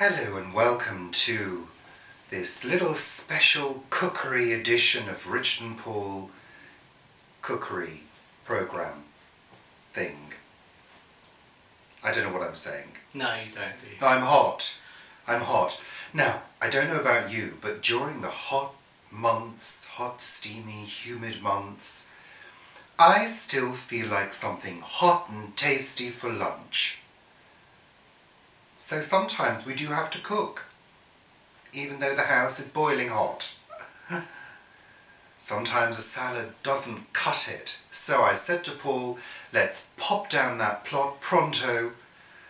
Hello and welcome to this little special cookery edition of Richard and Paul cookery program thing. I don't know what I'm saying. No, you don't, do you? No, I'm hot. Now, I don't know about you, but during the hot months, hot, steamy, humid months, I still feel like something hot and tasty for lunch. So sometimes we do have to cook, even though the house is boiling hot. Sometimes a salad doesn't cut it. So I said to Paul, let's pop down that plot pronto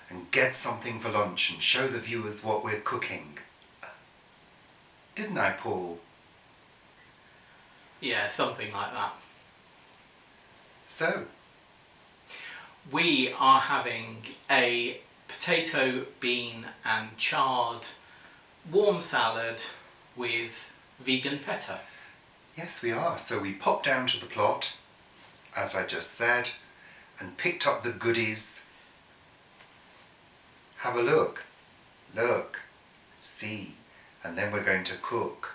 and get something for lunch and show the viewers what we're cooking. Didn't I, Paul? Yeah, something like that. So? We are having a potato, bean and chard warm salad with vegan feta. Yes, we are. So we popped down to the plot, as I just said, and picked up the goodies. Have a look. Look. See. And then we're going to cook.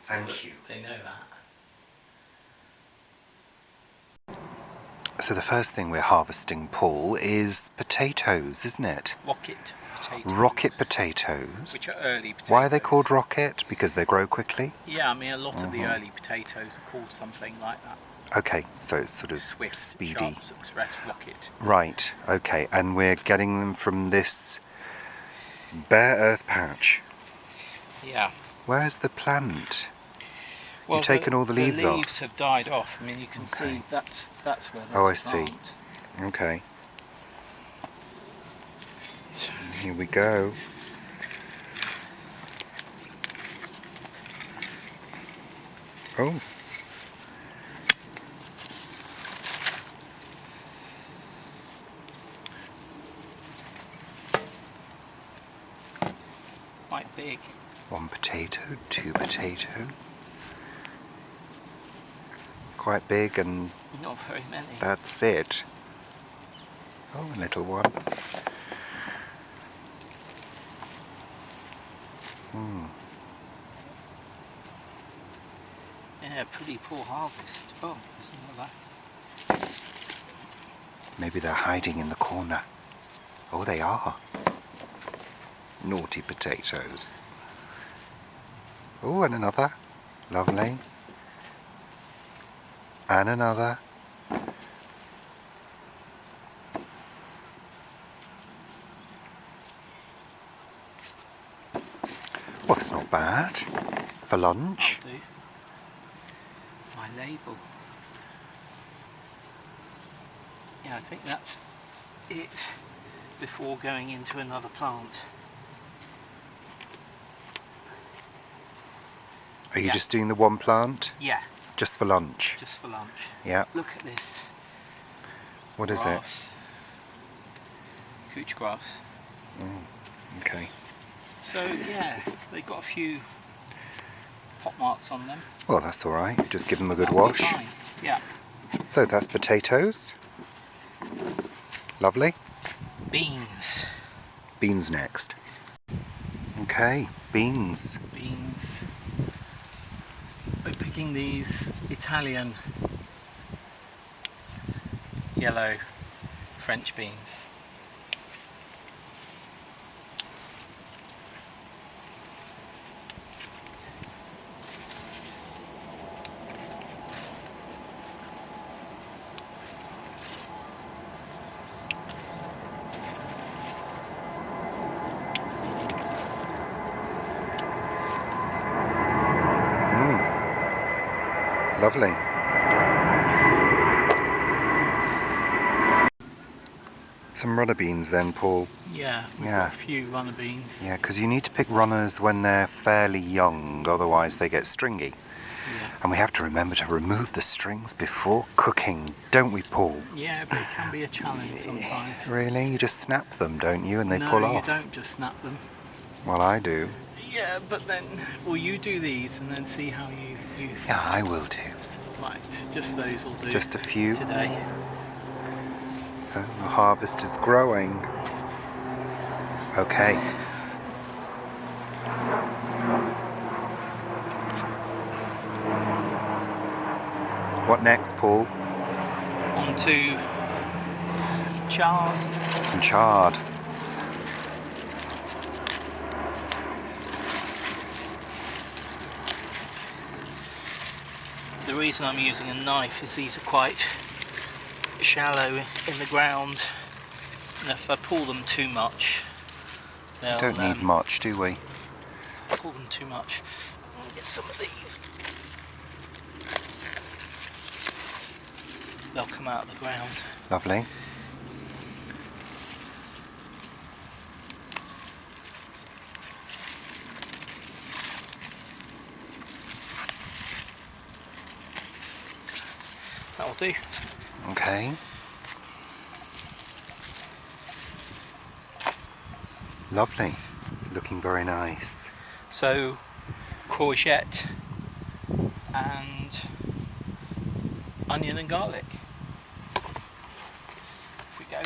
Thank you. They know that. So the first thing we're harvesting, Paul, is potatoes, isn't it? Rocket potatoes. Rocket potatoes. Which are early potatoes. Why are they called rocket? Because they grow quickly? Yeah, I mean a lot of the early potatoes are called something like that. Okay, so it's sort of Swift, speedy. sharp, express rocket. Right, okay, and we're getting them from this bare earth patch. Yeah. Where's the plant? Well, You've taken all the leaves off. The leaves have died off. I mean, you can see that's where. Oh, I see. Okay. Here we go. Oh. Quite big. One potato, two potato. Quite big, and not very many. That's it. Oh, a little one. Yeah, pretty poor harvest. Oh, isn't that? Maybe they're hiding in the corner. Oh, they are. Naughty potatoes. Oh, and another. Lovely. And another. Well, it's not bad for lunch. That'll do. My label. Yeah, I think that's it before going into another plant. Are you just doing the one plant? Yeah. Just for lunch? Just for lunch. Yeah. Look at this. What is grass. Couch grass. Okay. So yeah, they've got a few hot marks on them. Well, that's all right. Just give them a good That'll be wash. fine. Yeah. So that's potatoes. Lovely. Beans. Beans next. Okay, beans. Beans. We're picking these Italian yellow French beans. Lovely. Some runner beans then, Paul. Yeah, we've got a few runner beans. Yeah, because you need to pick runners when they're fairly young, otherwise they get stringy. Yeah. And we have to remember to remove the strings before cooking, don't we, Paul? Yeah, but it can be a challenge sometimes. Really? You just snap them, don't you, and they pull off? No, you don't just snap them. Well, I do. Yeah, but then, well, you do these and then see how you Yeah, I will do. Right, just those will do. Just a few. Today. So the harvest is growing. Okay. What next, Paul? Onto chard. Some chard. The reason I'm using a knife is these are quite shallow in the ground, and if I pull them too much, they'll Don't need much, do we? pull them too much. I'll get some of these. They'll come out of the ground. Lovely. That'll do. Okay. Lovely. Looking very nice. So, courgette and onion and garlic. Off we go.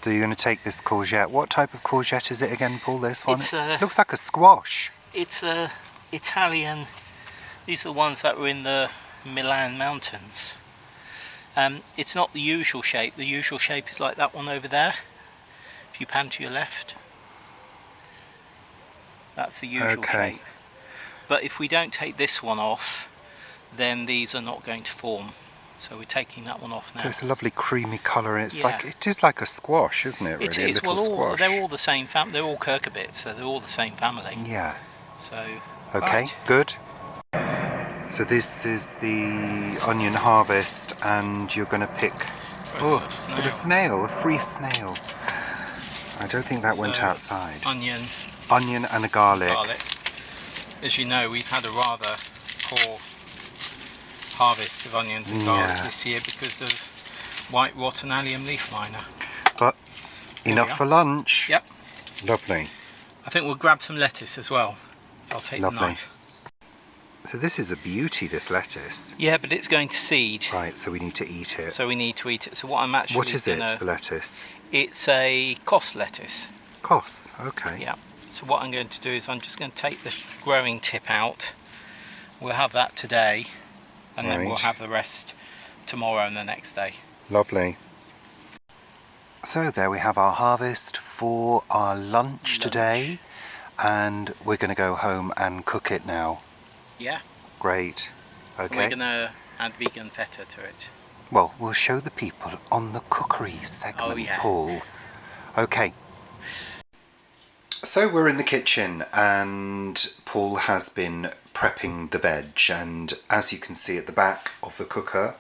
So you're going to take this courgette. What type of courgette is it again, Paul, this one? It's looks like a squash. It's a Italian. These are the ones that were in the Milan mountains. It's not the usual shape. The usual shape is like that one over there. If you pan to your left, that's the usual shape. But if we don't take this one off, then these are not going to form. So we're taking that one off now. So it's a lovely creamy colour. It's Yeah. it is like a squash, isn't it? Really, It a is. little Well, squash. they're all the same family. They're all cucurbits, so they're all the same family. Yeah. So. Okay. Right. Good. So this is the onion harvest, and you're going to pick. Oh, it's got a snail, a free snail. I don't think that went outside. Onion And a garlic. As you know, we've had a rather poor harvest of onions and garlic this year because of white rot and allium leaf miner. But enough for lunch. Yep. Lovely. I think we'll grab some lettuce as well. So I'll take the knife. So this is a beauty, this lettuce. Yeah, but it's going to seed. Right, so we need to eat it. So we need to eat it. So what I'm actually What is it, the lettuce? It's a cos lettuce. Cos, okay. Yeah. So what I'm going to do is I'm just going to take the growing tip out. We'll have that today, and then we'll have the rest tomorrow and the next day. Lovely. So there we have our harvest for our lunch today, and we're going to go home and cook it now. Yeah. Great. Okay. We're going to add vegan feta to it. Well, we'll show the people on the cookery segment, Paul. Okay. So we're in the kitchen, and Paul has been prepping the veg, and as you can see at the back of the cooker,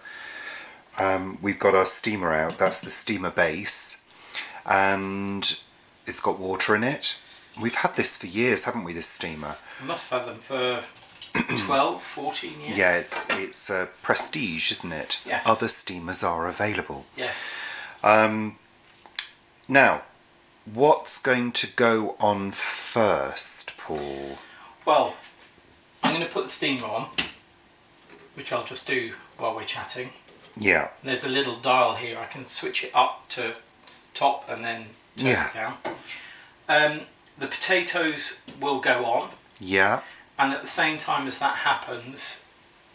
we've got our steamer out. That's the steamer base, and it's got water in it. We've had this for years, haven't we, this steamer? We must have had them for 12, 14 years. Yeah, it's a prestige, isn't it? Yes. Other steamers are available. Yes. Now, what's going to go on first, Paul? Well, I'm going to put the steamer on, which I'll just do while we're chatting. Yeah. And there's a little dial here. I can switch it up to top and then turn it down. The potatoes will go on. Yeah. And at the same time as that happens,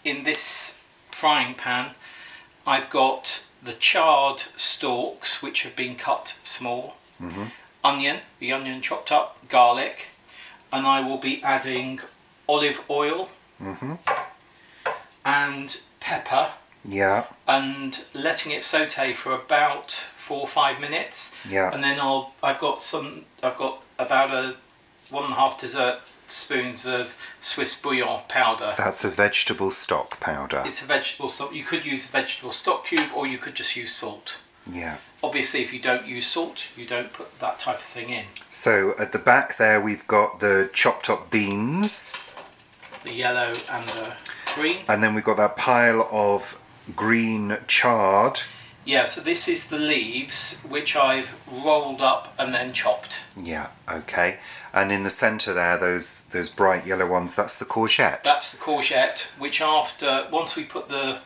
in this frying pan, I've got the charred stalks, which have been cut small, onion, the onion chopped up, garlic, and I will be adding olive oil and pepper. Yeah. And letting it saute for about 4 or 5 minutes. Yeah. And then I've got about 1.5 dessert spoons of Swiss bouillon powder. That's a vegetable stock powder. It's a vegetable stock. You could use a vegetable stock cube, or you could just use salt. Yeah. Obviously, if you don't use salt, you don't put that type of thing in. So at the back there, we've got the chopped up beans. The yellow and the green. And then we've got that pile of green chard. Yeah, so this is the leaves, which I've rolled up and then chopped. Yeah, okay. And in the centre there, those bright yellow ones, that's the courgette. That's the courgette, which once we put the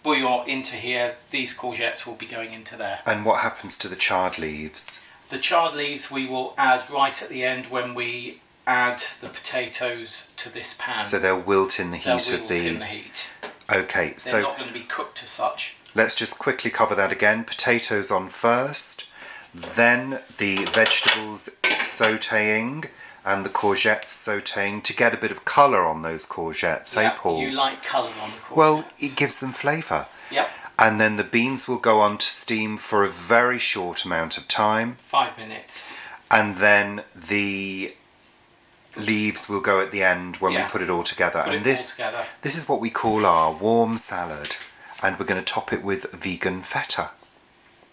bouillon into here, these courgettes will be going into there. And what happens to the chard leaves? The charred leaves we will add right at the end when we add the potatoes to this pan. So they'll wilt in the They'll heat of wilt the... in the heat. Okay, They're so not going to be cooked as such. let's just quickly cover that again. Potatoes on first, then the vegetables sautéing and the courgettes sautéing to get a bit of colour on those courgettes, Yeah, Paul? you like colour on the courgettes. Well, it gives them flavour. Yep. And then the beans will go on to steam for a very short amount of time. 5 minutes. And then the leaves will go at the end when we Yeah. put it all together. Put And it all this together. this is what we call our warm salad. And we're going to top it with vegan feta.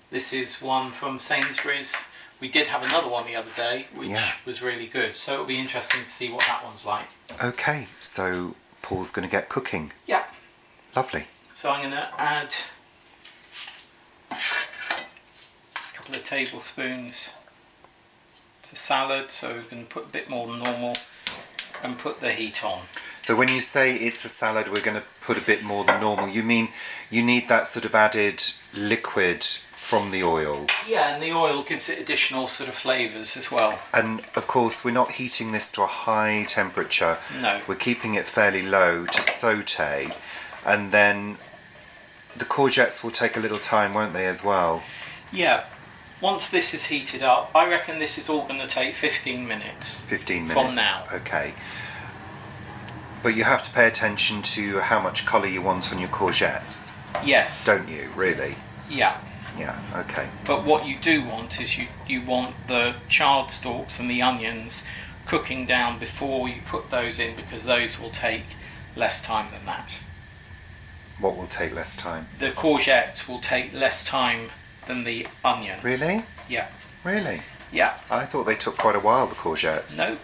This is one from Sainsbury's. We did have another one the other day, which Yeah. was really good. So it'll be interesting to see what that one's like. Okay, so Paul's going to get cooking. Yeah. Lovely. So I'm going to add a couple of tablespoons to salad. So we're going to put a bit more than normal and put the heat on. So when you say it's a salad, we're going to put a bit more than normal. You mean you need that sort of added liquid from the oil? Yeah, and the oil gives it additional sort of flavours as well. And of course, we're not heating this to a high temperature. No. We're keeping it fairly low to saute, and then the courgettes will take a little time, won't they, as well? Yeah. Once this is heated up, I reckon this is all going to take 15 minutes. 15 minutes. From now. Okay. But you have to pay attention to how much colour you want on your courgettes, Yes. don't you, really? Yeah. Yeah, okay. But what you do want is you want the charred stalks and the onions cooking down before you put those in, because those will take less time than that. What will take less time? The courgettes will take less time than the onion. Really? Yeah. Really? Yeah. I thought they took quite a while, the courgettes. No.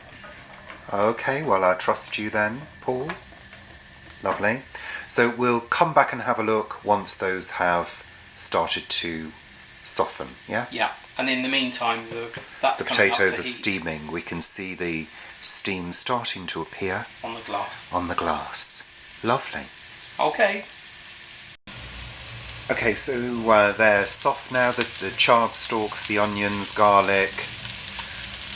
Okay, well, I trust you then, Paul. Lovely. So we'll come back and have a look once those have started to soften, yeah? Yeah. And in the meantime, that's The coming up potatoes to are heat steaming. We can see the steam starting to appear on the glass. on the glass. Lovely. Okay. Okay, so they're soft now, the charred stalks, the onions, garlic,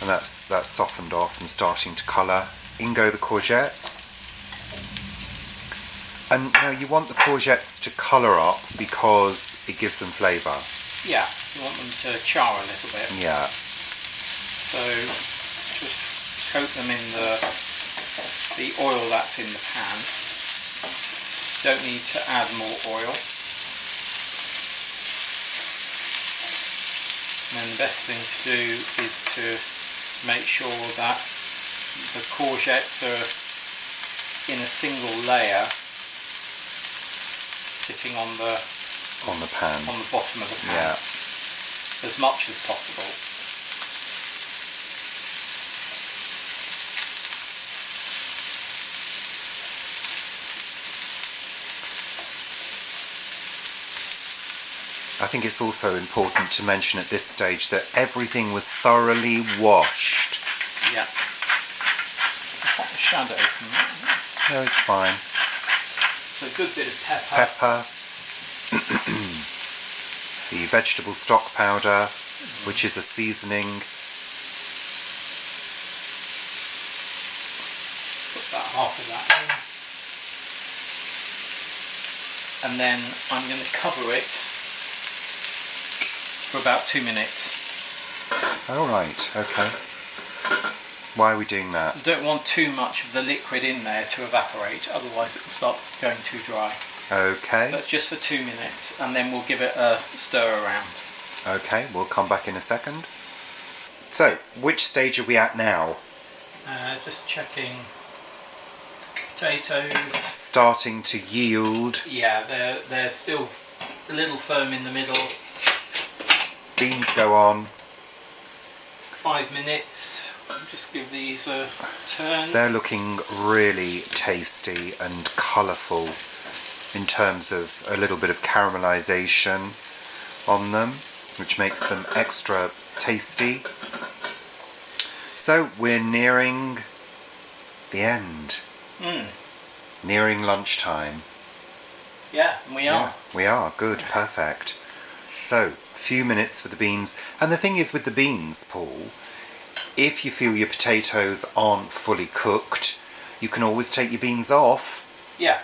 and that's softened off and starting to colour. In go the courgettes. And now you want the courgettes to colour up because it gives them flavour. Yeah. You want them to char a little bit. Yeah. So just coat them in the oil that's in the pan. Don't need to add more oil. And then the best thing to do is to make sure that the courgettes are in a single layer sitting on the pan. on the bottom of the pan, Yeah. as much as possible. I think it's also important to mention at this stage that everything was thoroughly washed. Yeah. Pop the shadow from that. No, it's fine. So a good bit of pepper. Pepper. The vegetable stock powder, which is a seasoning. Put that half of that in. And then I'm going to cover it for about 2 minutes. All right, okay. Why are we doing that? You don't want too much of the liquid in there to evaporate, otherwise it will start going too dry. Okay. So it's just for 2 minutes, and then we'll give it a stir around. Okay, we'll come back in a second. So, which stage are we at now? Just checking potatoes. Starting to yield. Yeah, they're still a little firm in the middle. Beans go on. 5 minutes. Just give these a turn. They're looking really tasty and colourful in terms of a little bit of caramelisation on them, which makes them extra tasty. So we're nearing the end. Nearing lunchtime. Yeah, we are. Yeah, we are. Good, perfect. So, few minutes for the beans. And the thing is with the beans, Paul, if you feel your potatoes aren't fully cooked, you can always take your beans off. Yeah.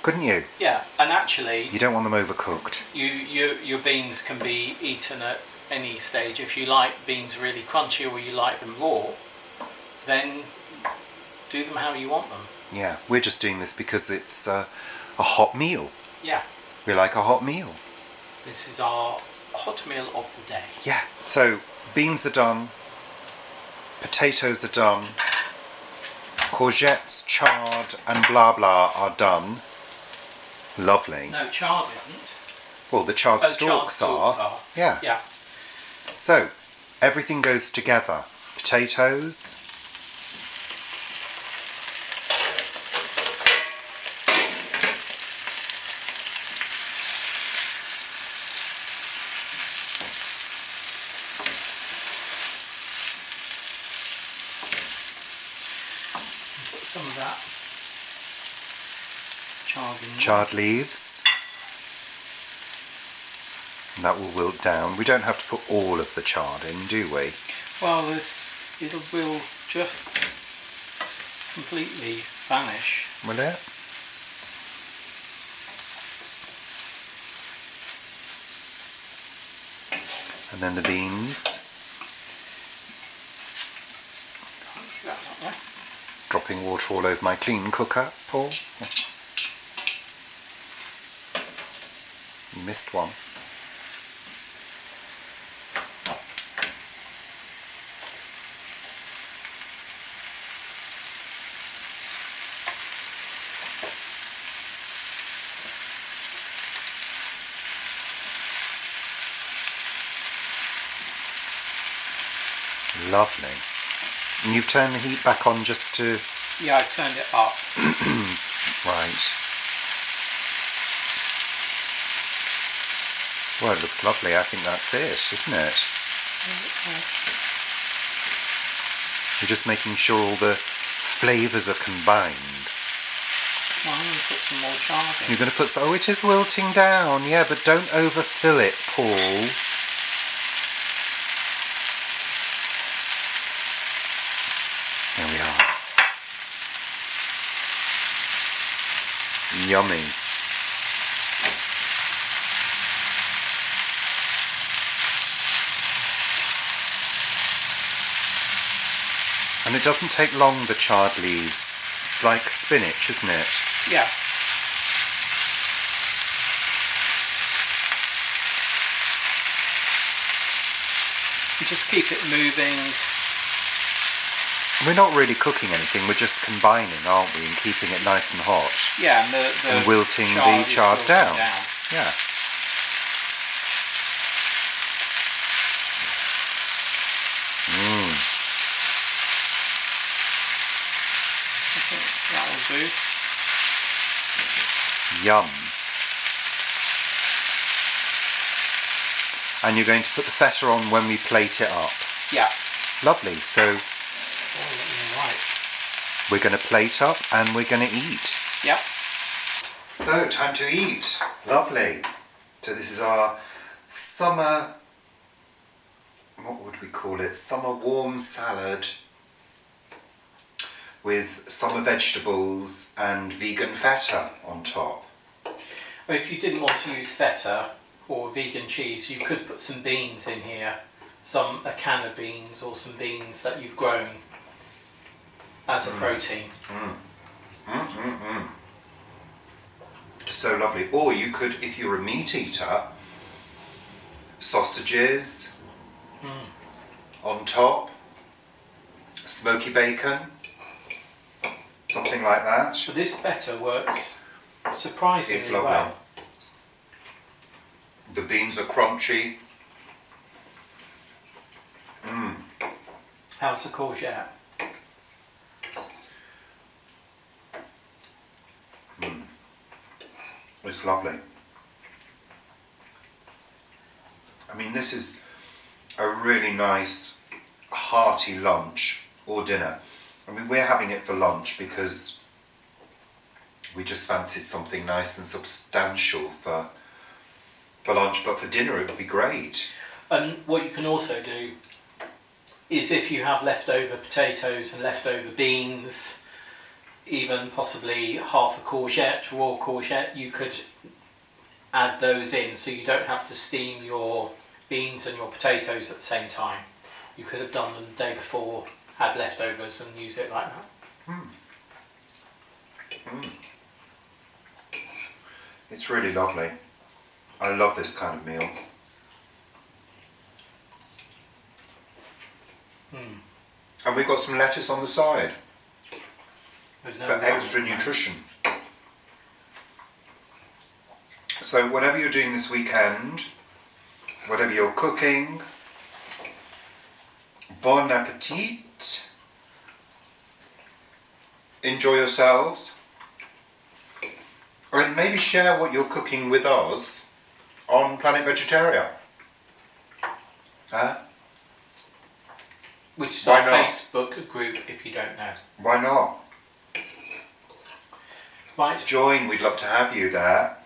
Couldn't you? Yeah, and actually, You don't want them overcooked. your beans can be eaten at any stage. If you like beans really crunchy or you like them raw, then do them how you want them. Yeah, we're just doing this because it's a hot meal. Yeah. We like a hot meal. This is our hot meal of the day. Yeah, so beans are done, potatoes are done, courgettes, chard and blah blah are done. Lovely. No, chard isn't. Well, the chard Chard stalks are. Yeah. Yeah. So, everything goes together. Potatoes. Put some of that chard in there. Chard leaves. And that will wilt down. We don't have to put all of the chard in, do we? Well, it will just completely vanish. Will it? And then the beans. Dropping water all over my clean cooker, Paul. You missed one. Lovely. And you've turned the heat back on just to... Yeah, I turned it up. Right. Well, it looks lovely. I think that's it, isn't it? You're just making sure all the flavours are combined. Well, I'm going to put some more chard in. You're going to put... Oh, it is wilting down. Yeah, but don't overfill it, Paul. There we are. Yummy. And it doesn't take long, the chard leaves. It's like spinach, isn't it? Yeah. You just keep it moving. We're not really cooking anything, we're just combining, aren't we, and keeping it nice and hot. Yeah, and the and wilting the chard down. Yeah. I think that will do. Yum. And you're going to put the feta on when we plate it up. Yeah. Lovely. So Oh, right. we're going to plate up and we're going to eat. Yeah. So, time to eat. Lovely. So this is our summer, what would we call it? Summer warm salad with summer vegetables and vegan feta on top. Well, if you didn't want to use feta or vegan cheese, you could put some beans in here. A can of beans or some beans that you've grown as a protein. So lovely. Or you could, if you're a meat eater, sausages on top, smoky bacon, something like that. But this feta works surprisingly It's lovely. well. The beans are crunchy. How's the courgette? It's lovely. I mean, this is a really nice, hearty lunch or dinner. I mean, we're having it for lunch because we just fancied something nice and substantial for for lunch, but for dinner it would be great. And what you can also do is if you have leftover potatoes and leftover beans, even possibly half a courgette, raw courgette, you could add those in so you don't have to steam your beans and your potatoes at the same time. You could have done them the day before, had leftovers and use it like that. It's really lovely. I love this kind of meal. And we've got some lettuce on the side for extra nutrition. So whatever you're doing this weekend, whatever you're cooking, bon appetit. Enjoy yourselves. And maybe share what you're cooking with us on Planet Vegetaria. Which is Why our not? Facebook group, if you don't know. Why not? Right. Join, we'd love to have you there.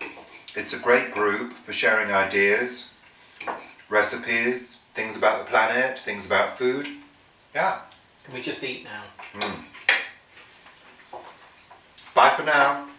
It's a great group for sharing ideas, recipes, things about the planet, things about food. Yeah. Can we just eat now? Bye for now.